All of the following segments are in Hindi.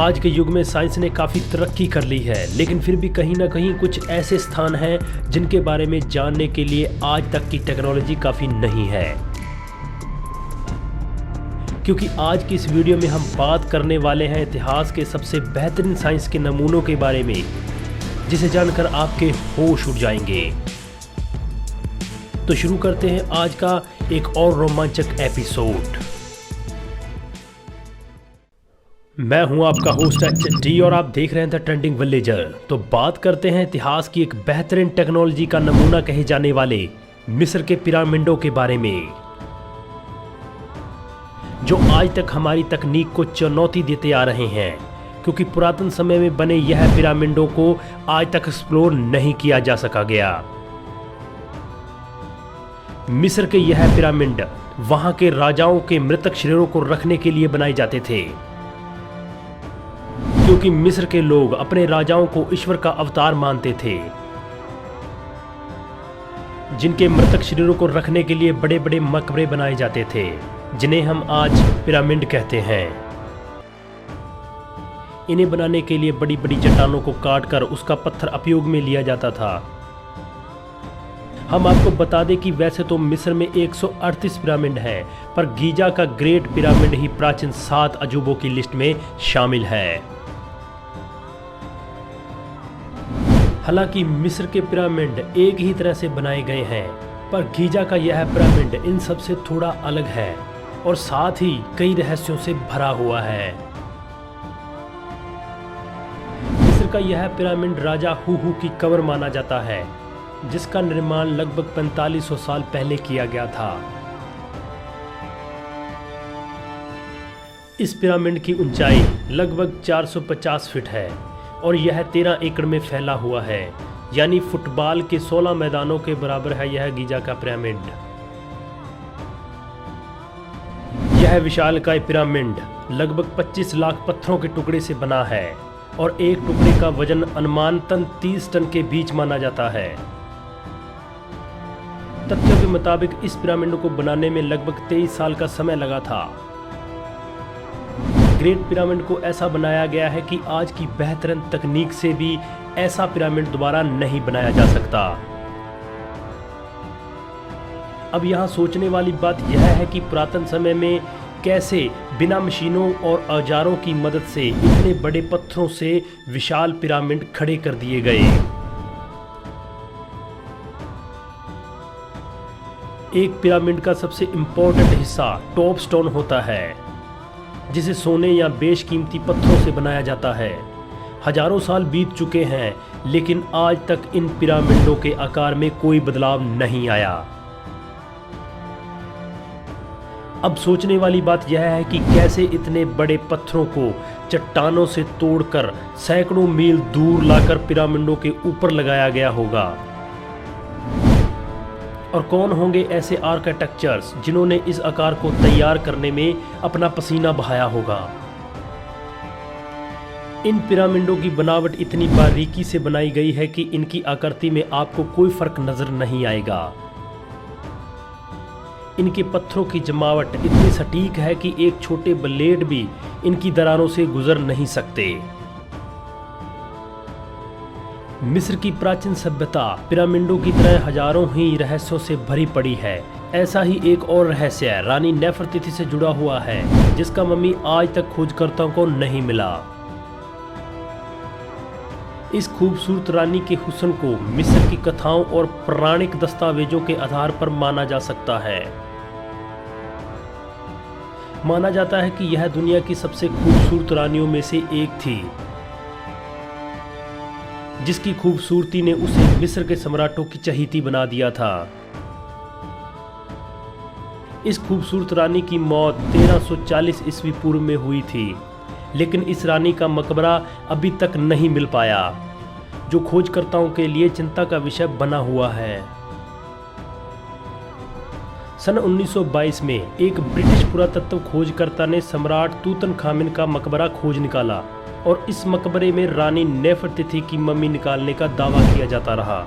आज के युग में साइंस ने काफ़ी तरक्की कर ली है, लेकिन फिर भी कहीं ना कहीं कुछ ऐसे स्थान हैं जिनके बारे में जानने के लिए आज तक की टेक्नोलॉजी काफ़ी नहीं है। क्योंकि आज की इस वीडियो में हम बात करने वाले हैं इतिहास के सबसे बेहतरीन साइंस के नमूनों के बारे में, जिसे जानकर आपके होश उड़ जाएंगे। तो शुरू करते हैं आज का एक और रोमांचक एपिसोड। मैं हूं आपका होस्ट HT और आप देख रहे हैं द ट्रेंडिंग विलेजर। तो बात करते हैं इतिहास की एक बेहतरीन टेक्नोलॉजी का नमूना कहे जाने वाले मिस्र के पिरामिडों के बारे में, जो आज तक हमारी तकनीक को चुनौती देते आ रहे हैं। क्योंकि पुरातन समय में बने यह पिरामिडों को आज तक एक्सप्लोर नहीं किया जा सका गया। मिस्र के यह पिरामिड वहां के राजाओं के मृतक शरीरों को रखने के लिए बनाए जाते थे, क्योंकि मिस्र के लोग अपने राजाओं को ईश्वर का अवतार मानते थे, जिनके मृतक शरीरों को रखने के लिए बड़े बड़े मकबरे बनाए जाते थे, जिन्हें हम आज पिरामिड कहते हैं। इन्हें बनाने के लिए बड़ी बड़ी चट्टानों को काटकर उसका पत्थर उपयोग में लिया जाता था। हम आपको बता दें कि वैसे तो मिस्र में 138 पिरामिड हैं, पर गीजा का ग्रेट पिरामिड ही प्राचीन 7 अजूबों की लिस्ट में शामिल है। हालांकि मिस्र के पिरामिड एक ही तरह से बनाए गए हैं, पर गीजा का यह पिरामिड इन सब से थोड़ा अलग है और साथ ही कई रहस्यों से भरा हुआ है। मिस्र का यह पिरामिड राजा हुहू की कब्र माना जाता है, जिसका निर्माण लगभग 4500 साल पहले किया गया था। इस पिरामिड की ऊंचाई लगभग 450 फीट है और यह 13 एकड़ में फैला हुआ है, यानी फुटबॉल के 16 मैदानों के बराबर है यह गीजा का पिरामिड। यह विशालकाय पिरामिड लगभग 25 लाख पत्थरों के टुकड़े से बना है और एक टुकड़े का वजन अनुमानतन 30 टन के बीच माना जाता है। तथ्यों के मुताबिक इस पिरामिड को बनाने में लगभग 23 साल का समय लगा था। ग्रेट पिरामिड को ऐसा बनाया गया है कि आज की बेहतरीन तकनीक से भी ऐसा पिरामिड दोबारा नहीं बनाया जा सकता। अब यहाँ सोचने वाली बात यह है कि पुरातन समय में कैसे बिना मशीनों और औजारों की मदद से इतने बड़े पत्थरों से विशाल पिरामिड खड़े कर दिए गए। एक पिरामिड का सबसे इंपॉर्टेंट हिस्सा टॉप स्टोन होता है, जिसे सोने या बेशकीमती पत्थरों से बनाया जाता है। हजारों साल बीत चुके हैं, लेकिन आज तक इन पिरामिडों के आकार में कोई बदलाव नहीं आया। अब सोचने वाली बात यह है कि कैसे इतने बड़े पत्थरों को चट्टानों से तोड़कर सैकड़ों मील दूर लाकर पिरामिडों के ऊपर लगाया गया होगा, और कौन होंगे ऐसे आर्किटेक्चर्स जिन्होंने इस आकार को तैयार करने में अपना पसीना बहाया होगा। इन पिरामिडों की बनावट इतनी बारीकी से बनाई गई है कि इनकी आकृति में आपको कोई फर्क नजर नहीं आएगा। इनके पत्थरों की जमावट इतनी सटीक है कि एक छोटे ब्लेड भी इनकी दरारों से गुजर नहीं सकते। मिस्र की प्राचीन सभ्यता पिरामिडों की तरह हजारों ही रहस्यों से भरी पड़ी है। ऐसा ही एक और रहस्य रानी नेफरतिति से जुड़ा हुआ है, जिसका मम्मी आज तक खोजकर्ताओं को नहीं मिला। इस खूबसूरत रानी के हुस्न को मिस्र की कथाओं और पौराणिक दस्तावेजों के आधार पर माना जा सकता है। माना जाता है कि यह दुनिया की सबसे खूबसूरत रानियों में से एक थी, जिसकी खूबसूरती ने उसे मिस्र के सम्राटों की चहेती बना दिया था। इस खूबसूरत रानी की मौत 1340 ईस्वी पूर्व में हुई थी, लेकिन इस रानी का मकबरा अभी तक नहीं मिल पाया, जो खोजकर्ताओं के लिए चिंता का विषय बना हुआ है। सन 1922 में एक ब्रिटिश पुरातत्व खोजकर्ता ने सम्राट तूतनखामिन का मकबरा खोज निकाला और इस मकबरे में रानी नेफरतिति की मम्मी निकालने का दावा किया जाता रहा।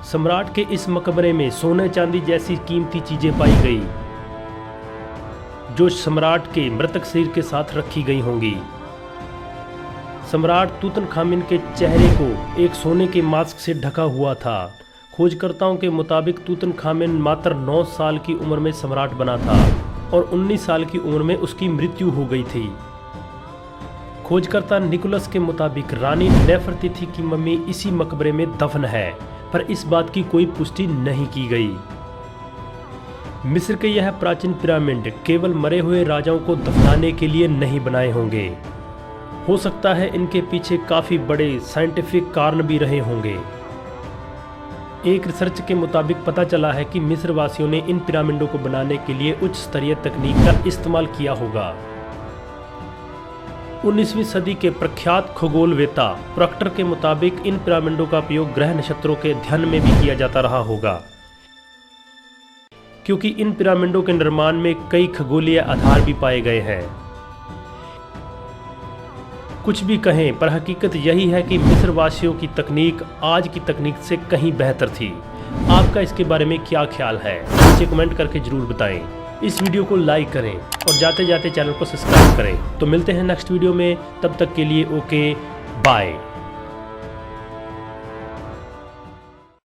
सम्राट के इस मकबरे में सोने चांदी जैसी कीमती चीजें पाई गई, जो सम्राट के मृतक शरीर के साथ रखी गई होंगी। सम्राट तूतनखामिन के चेहरे को एक सोने के मास्क से ढका हुआ था। खोजकर्ताओं के मुताबिक तूतनखामिन मात्र 9 साल की उम्र में सम्राट बना था और 19 साल की उम्र में उसकी मृत्यु हो गई थी। खोजकर्ता निकोलस के मुताबिक रानी नेफरतिथि की मम्मी इसी मकबरे में दफन है, पर इस बात की कोई पुष्टि नहीं की गई। मिस्र के यह प्राचीन पिरामिड केवल मरे हुए राजाओं को दफनाने के लिए नहीं बनाए होंगे। हो सकता है इनके पीछे काफ़ी बड़े साइंटिफिक कारण भी रहे होंगे। एक रिसर्च के मुताबिक पता चला है कि मिस्र वासियों ने इन पिरामिडों को बनाने के लिए उच्च स्तरीय तकनीक का इस्तेमाल किया होगा। 19वीं सदी के प्रख्यात खगोलवेत्ता प्रोक्टर के मुताबिक इन पिरामिडों का उपयोग ग्रह नक्षत्रों के अध्ययन में भी किया जाता रहा होगा, क्योंकि इन पिरामिडों के निर्माण में कई खगोलीय आधार भी पाए गए हैं। कुछ भी कहें, पर हकीकत यही है कि मिस्र वासियों की तकनीक आज की तकनीक से कहीं बेहतर थी। आपका इसके बारे में क्या ख्याल है, नीचे कमेंट करके जरूर बताएं। इस वीडियो को लाइक करें और जाते जाते चैनल को सब्सक्राइब करें। तो मिलते हैं नेक्स्ट वीडियो में, तब तक के लिए ओके बाय।